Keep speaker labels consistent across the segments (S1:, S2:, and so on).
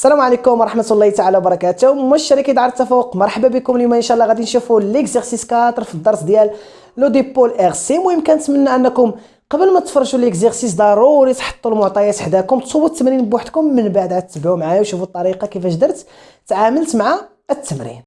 S1: السلام عليكم ورحمه الله تعالى وبركاته. مشتركي دار التفوق، مرحبا بكم. اليوم ان شاء الله غادي نشوفوا ليكزيرسيس 4 في الدرس ديال لو ديبول ار سي. المهم كنتمنى انكم قبل ما تفرجوا ليكزيرسيس ضروري تحطوا المعطيات حداكم، تصوبوا التمرين بوحدكم، من بعد عاد تتبعوا معايا وشوفوا الطريقه كيفاش درت تعاملت مع التمرين.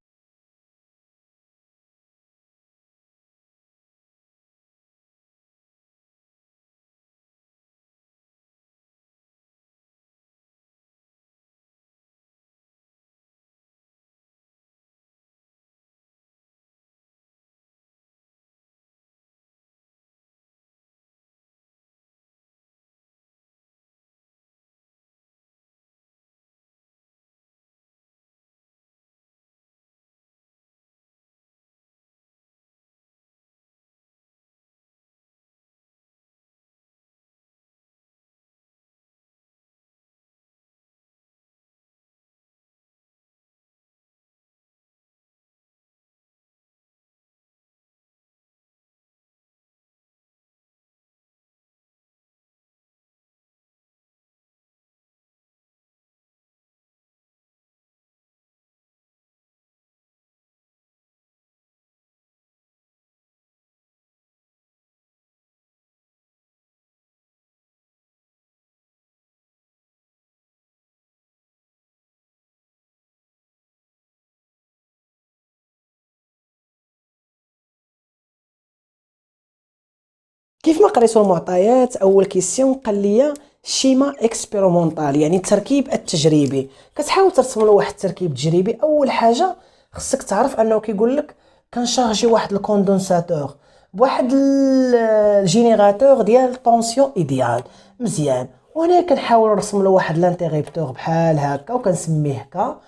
S1: كيف ما قريتوا المعطيات، اول كيسيون قال لي شيما اكسبيرومونطال، يعني التركيب التجريبي. كتحاول ترسم له واحد التركيب تجريبي. اول حاجه خصك تعرف انه كيقول لك كنشارجي واحد الكوندونساتور بواحد الجينيراتور ديال طونسيون ايديال. مزيان. وهنا كنحاول نرسم له واحد لانتيغيبتور بحال هكا وكنسميه هكا،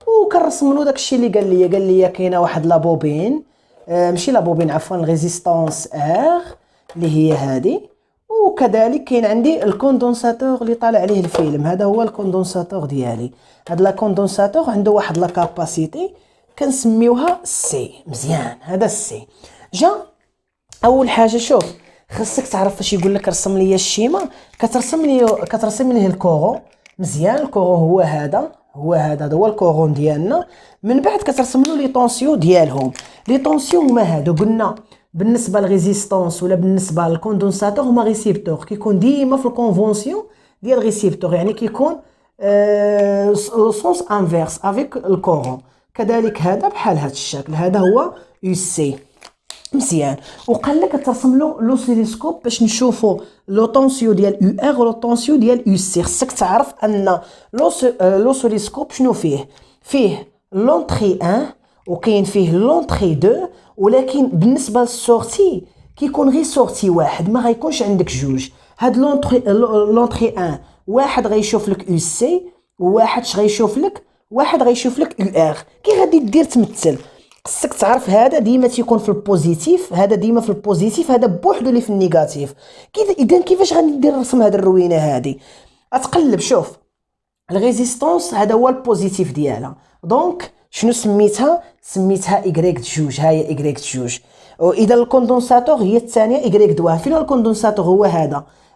S1: وكنرسم له داكشي اللي قال لي كاينه واحد لابوبين، ماشي لابوبين، عفوا ريزيستانس ار اللي هي هذه. وكذلك كاين عندي الكوندونساتور اللي طالع عليه الفيلم، هذا هو الكوندونساتور ديالي. هذا لا كوندونساتور عنده واحد لا كاباسيتي كنسميوها سي. مزيان، هذا السي. جا اول حاجه شوف، خصك تعرف فاش يقول لك رسم لي الشيما، كترسم ليه الكورون. مزيان، الكورون هذا هو الكورون ديالنا. من بعد كترسم له لي طونسيون ديالهم. لي طونسيون هما هادو، قلنا بالنسبه للريزيستانس ولا بالنسبه للكوندونساتور هما ريسيبتور، كيكون ديما في الكونفونسيون ديال ريسيبتور، يعني كيكون سونس انفيرس افيك الكورون. كذلك هذا بحال هذا الشكل، هذا هو يو سي. مزيان. وقال لك ترسم له لوسيليسكوب باش نشوفوا لو طونسيون ديال يو ار ولو طونسيون ديال يو سي. خصك تعرف ان لوسيليسكوب شنو فيه لونطري 1 وكاين فيه لونطري 2، ولكن بالنسبه للسورتي كيكون غير سورتي واحد، ما غيكونش عندك جوج. هاد لونطري 1 واحد غيشوف لك يو سي، وواحد غيشوف لك يو ار. كي غادي دير تمثل، خصك تعرف هذا ديما تيكون في البوزيتيف، هذا ديما في البوزيتيف، هذا بوحدو اللي في النيجاتيف. اذا كيفاش غادي ندير نرسم هذه الروينه هذه؟ اتقلب. شوف الريزيستانس هذا هو البوزيتيف ديالها، دونك شنو سميتها إيكغيك جوج. ها هي إيكغيك جوج. واذا الكوندونساتور هي الثانيه إيكغيك دوا. فين الكوندونساتور؟ هو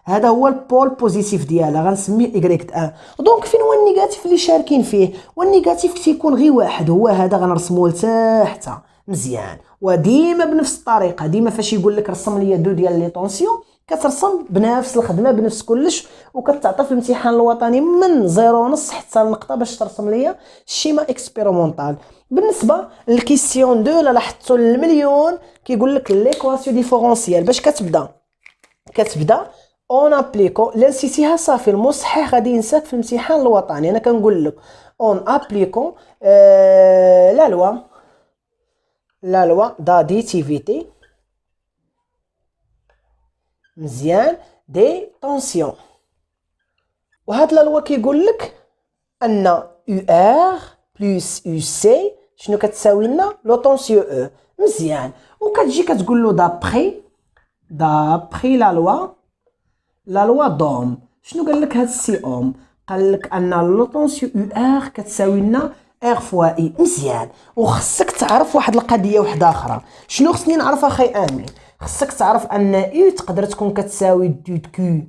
S1: هذا هو البول بوزيتيف ديالها، غنسميه إيكغيك 1. دونك فين هو النيجاتيف اللي شاركين فيه؟ والنيجاتيف تيكون غير واحد، هو هذا. غنرسموه لتحت. مزيان. وديما بنفس الطريقه، ديما فاش يقول لك رسم لي دو ديال لي طونسيون كترسم بنفس الخدمه بنفس كلش، وكتعطى في الامتحان الوطني من 0.5 حتى النقطه باش ترسم لي الشيما اكسبيرومونطال. بالنسبه للكيسيون 2 لاحظتوا المليون كيقول لك ليكواسيون ديفيرونسيال. باش كتبدا اون ابليكو. لا نسيتيها صافي، المصحح غادي ينساك في الامتحان الوطني. انا كنقول لك اون ابليكو لا لوا داديتيفيتي. مزيان. دي طونسيون. وهاد لا لوا كيقول لك ان يو ار بلس يو سي شنو كتساوي لنا؟ لو طونسيون او. مزيان. وكتجي كتقول له دابخي لا لوا دوم. شنو قال لك هاد السي اوم؟ قال لك ان لو طونسيون يو ار كتساوي لنا ار فوا اي. مزيان. وخصك تعرف واحد القضيه واحده اخرى. شنو خصني نعرف اخي امين؟ خصك تعرف ان اي تقدر تكون كتساوي دو كيو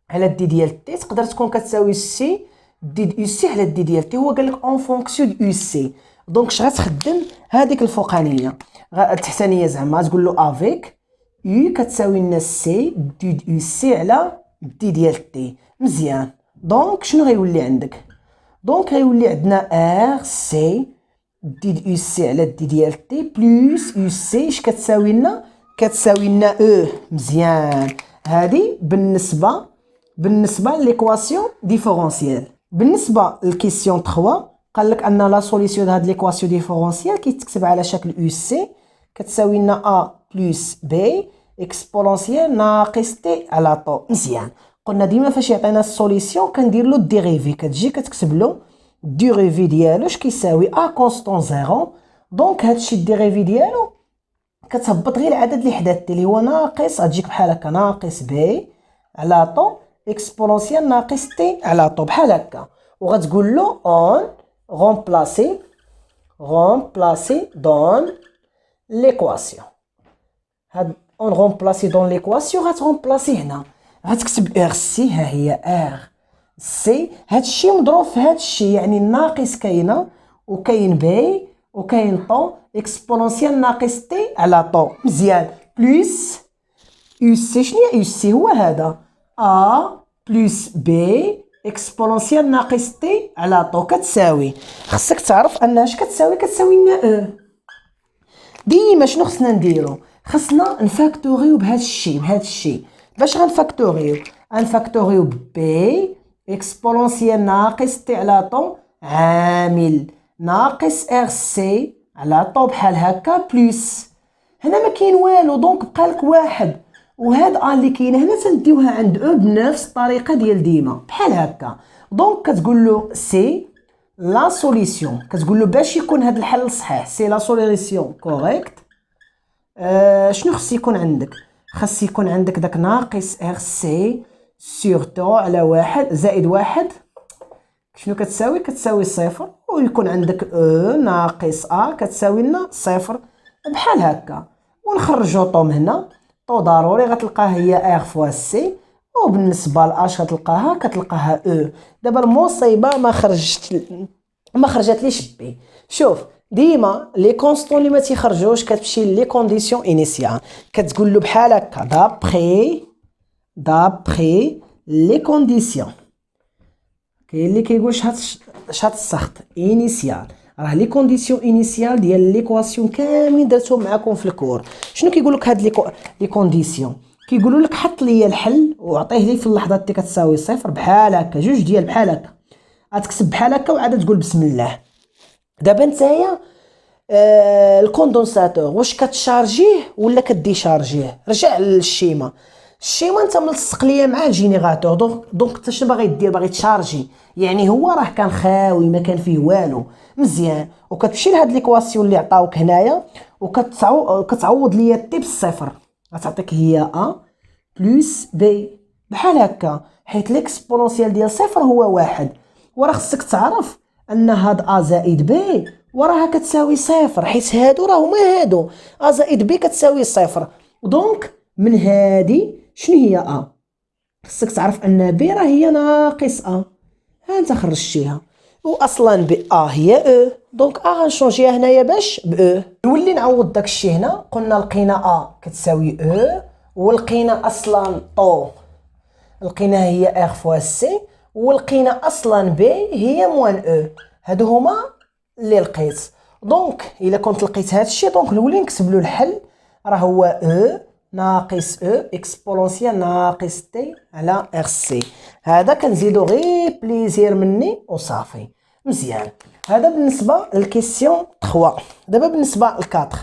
S1: على دي ديال تي، تقدر تكون كتساوي سي دي يو سي على دي ديال تي. هو قال لك اون فونكسيون دو يو سي. دونك اش غتخدم هذيك الفوقانيه التحتانيه زعما تقول له افيك يو كتساوي لنا سي دي يو سي على دي ديال تي. مزيان. دونك شنو غيولي عندك؟ دونك غيولي عندنا ار سي دي يو سي على دي ديال تي بلس يو سي اش كتساوي لنا؟ كتساوي لنا او. مزيان. هذه بالنسبه ليكواسيون ديفيرونسيال. بالنسبه للكيسيون 3 قال لك ان لا سوليسيون هاد ليكواسيون ديفيرونسيال كيتكتب على شكل يو سي كتساوي لنا ا بلس بي اكسبونونسيال ناقص تي على طو. مزيان. قلنا ديما فاش يعطينا السوليسيون كندير له الديريفي، كتجي كتكتب له الديريفي ديالو اش كيساوي ا كونستون زيرو. دونك هادشي الديريفي ديالو كتهبط غير العدد اللي حدا تي اللي هو ناقص، غتجيك بحال هكا ناقص بي على طو اكسبونونسيال ناقص تي على طو بحال هكا. وغتقول له اون remplacer dans l'équation. هاد اون remplacer dans l'équation غترomplacer هنا غتكتب ار سي. ها هي ار سي هادشي مضروب في هادشي، يعني الناقص كاينه وكاين بي وكاين طو اكسبونونسيال ناقص تي على طو. مزيان. بلس يو سي. شنو هي يو سي؟ هو هذا ا بلس بي اكسبونونسيال ناقص تي على طو كتساوي. خصك تعرف انها اش كتساوي؟ كتساوي لنا او. ديما شنو خصنا نديرو؟ خصنا نفاكتوريو بهذا الشيء. باش غنفاكتوريو بي اكسبونونسيال ناقص تي على طو عامل ناقص ار سي على طو بحال هكا بلس هنا ما كاين والو. دونك بقى لك واحد، وهاد ا اللي كاينه هنا تنديوها عند او بنفس الطريقه ديال ديما بحال هكا. دونك كتقول له سي لا سوليسيون، كتقول له باش يكون هاد الحل صحيح سي لا سوليسيون كوريكت. شنو خص يكون عندك؟ خص يكون عندك داك ناقص ار سي سور تو على واحد زائد واحد شنو كتساوي؟ كتساوي صفر، ويكون عندك او ناقص ا كتساوي لنا صفر بحال هكا. ونخرجو طو من هنا. طو ضروري غتلقاها هي ار فوا سي، وبالنسبه لاش كتلقاها او. دابا المصيبه ما خرجت ليش بي. شوف ديما لي كونستون اللي ما تيخرجوش كتمشي لي كونديسيون انيسيال، كتقول له بحال هكا دابخي لي كونديسيون. كاين اللي كيقول شحال السخط انيسيال، راه لي كونديسيون انيسيال ديال ليكواسيون كاملين درتهم معكم في الكور. شنو كيقول لك هاد لي كونديسيون؟ كيقولوا لك حط لي الحل وعطيه لي في اللحظه اللي كتساوي صفر بحال هكا، جوج ديال بحال هكا غتكتب بحال هكا وعاد تقول بسم الله. دابا نتايا الكوندونساتور واش كتشارجيه ولا كديشارجيه؟ رجع للشيما. انت ملصق ليا مع الجينيراتور. دونك انت شنو باغي دير؟ باغي تشارجي، يعني هو راه كان خاوي ما كان فيه والو. مزيان. وكتمشي لهاد ليكواسيون اللي عطاوك هنايا وكتعوض ليا تي بالصفر، غتعطيك هي ا بلس بي بحال هكا، حيت ليكسبونونسيال ديال صفر هو واحد. وراه خصك تعرف ان هاد ا زائد بي وراها كتساوي صفر، حيت هادو راهو ما هادو ا زائد بي كتساوي صفر. دونك من هادي شنو هي ا؟ خصك تعرف ان بي راه هي ناقص ا، ها انت خرجتيها، واصلا بي ا هي او. دونك ا غنشونجيها هنايا باش ب او. نولي نعوض داكشي هنا. قلنا لقينا ا كتساوي او، ولقينا اصلا طو لقينا هي ار فوا سي، ولقينا اصلا بي هي موان او. هادو هما اللي لقيت. دونك الا كنت لقيت هادشي دونك نولي نكتب له الحل، راه هو او ناقص او اكسبونونسيال ناقص تي على ار سي. هذا كنزيدو غير بليزير مني وصافي. مزيان. هذا بالنسبه للكيسيون 3. دابا بالنسبه ل4.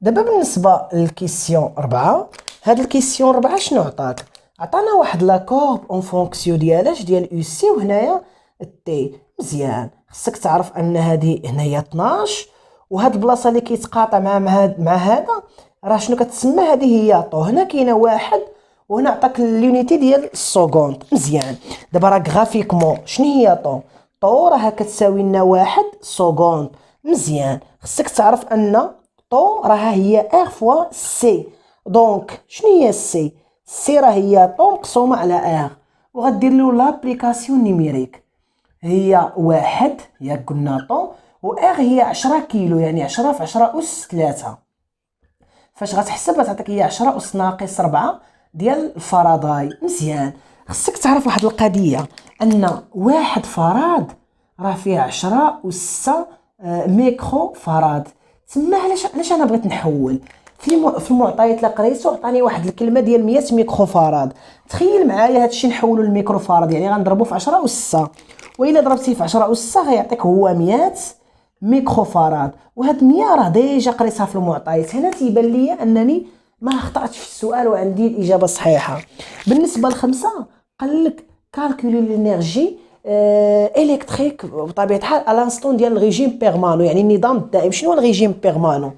S1: دابا بالنسبه للكيسيون 4. هاد الكيسيون 4 شنو عطاك؟ عطانا واحد لاكورب اون فونكسيون ديالاش ديال يو سي وهنايا تي. مزيان. خصك تعرف ان هذه هنايا 12 وهاد البلاصه اللي كيتقاطع مع هذا راه شنو كتسمى؟ هذه هي طو. هنا كاينه واحد وهنا عطاك لونيتي ديال السكوند. مزيان. دابا راه غرافيكمون شنو هي طو؟ طو راها كتساوي لنا واحد سكوند. مزيان. خصك تعرف ان طو راها هي ار فوا سي. دونك شنو هي سي؟ سي راه هي طو مقسومه على ار، وغدير له لابليكاسيون نيميريك. هي واحد ياك قلنا طون، و ار هي 10 كيلو، يعني 10 في 10 أس 3. فاش غتحسب تعطيك هي 10 أس ناقص 4 ديال الفرضاي. مزيان. خصك تعرف واحد القضيه، ان واحد فراد راه فيه 10 أس ميكرو فراد. تما علاش انا بغيت نحول في المعطيات اللي قريتو عطاني واحد الكلمه ديال 100 ميكرو فراد. تخيل معايا هادشي نحولو للميكرو فراد، يعني غنضربو في 10 أس، وإلا ضربتيه في 10 أس غيعطيك هو 100 ميكرو فراد. وهاد 100 راه ديجا قريتها في المعطيات. هنا تيبان لي انني ما اخطاتش في السؤال وعندي الاجابه الصحيحه. بالنسبه لخمسة قال لك كالكولي لينيرجي الكتريك بطبيعه الحال الانستون ديال الريجيم بيرمانو، يعني النظام الدائم. شنو هو الريجيم بيرمانو؟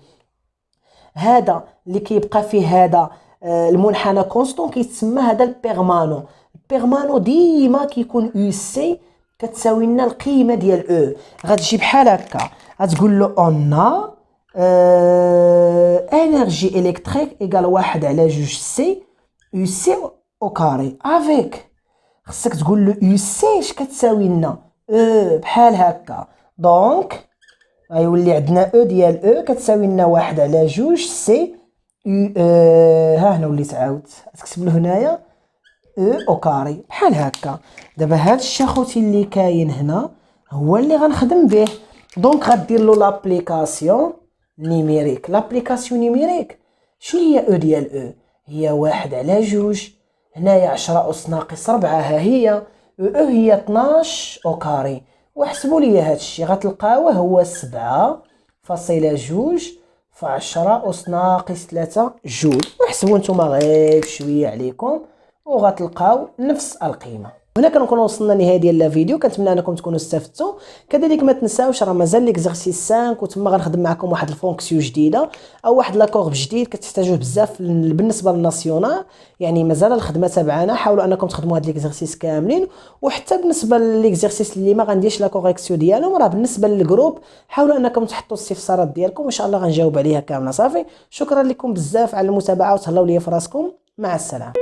S1: هذا اللي كيبقى فيه هذا المنحنى كونستون كيتسمى هذا البيرمانو. البيرمانو ديما كيكون يو سي كتساوي لنا القيمه ديال او. غتجي بحال هكا، غتقول له اون انرجي الكتريك ايكال 1 على 2 سي يو سي او كاري افيك. خصك تقول له يو سي اش كتساوي لنا او بحال هكا. دونك غيولي عندنا او ديال او كتساوي لنا 1 على 2 سي ها هنا وليت عاود تكتب له هنايا او كاري بحال هكا. دابا هاد الشاخوتي اللي كاين هنا هو اللي غنخدم به. دونك غدير له لابليكاسيون نيميريك. لابليكاسيون نيميريك شنو هي او ديال او؟ هي 1 على 2. هنايا 10 أس ناقص 4 ها هي او هي 12 او كاري. وحسبوا لي هادشي غتلقاوه هو 7.2 في 10 أس ناقص 3 جول. وحسبوا نتوما غير شويه عليكم وغتلقاو نفس القيمه. هنا كنكون وصلنا لنهايه ديال الفيديو. كنتمنى انكم تكونوا استفدتوا. كذلك ما تنساوش راه مازال ليكزارسيس 5 وتما غنخدم معكم واحد الفونكسيون جديده او واحد لاكورب جديد كتحتاجوه بزاف بالنسبه للناسيونال. يعني مازال الخدمه تبعنا. حاولوا انكم تخدموا هاد ليكزارسيس كاملين. وحتى بالنسبه لليكزارسيس اللي ما غنديرش لا كوريكسيون ديالهم راه بالنسبه للجروب حاولوا انكم تحطوا الاستفسارات ديالكم وان شاء الله غنجاوب عليها كامله. صافي، شكرا لكم بزاف على المتابعه وتهلاو ليا في راسكم. مع السلامه.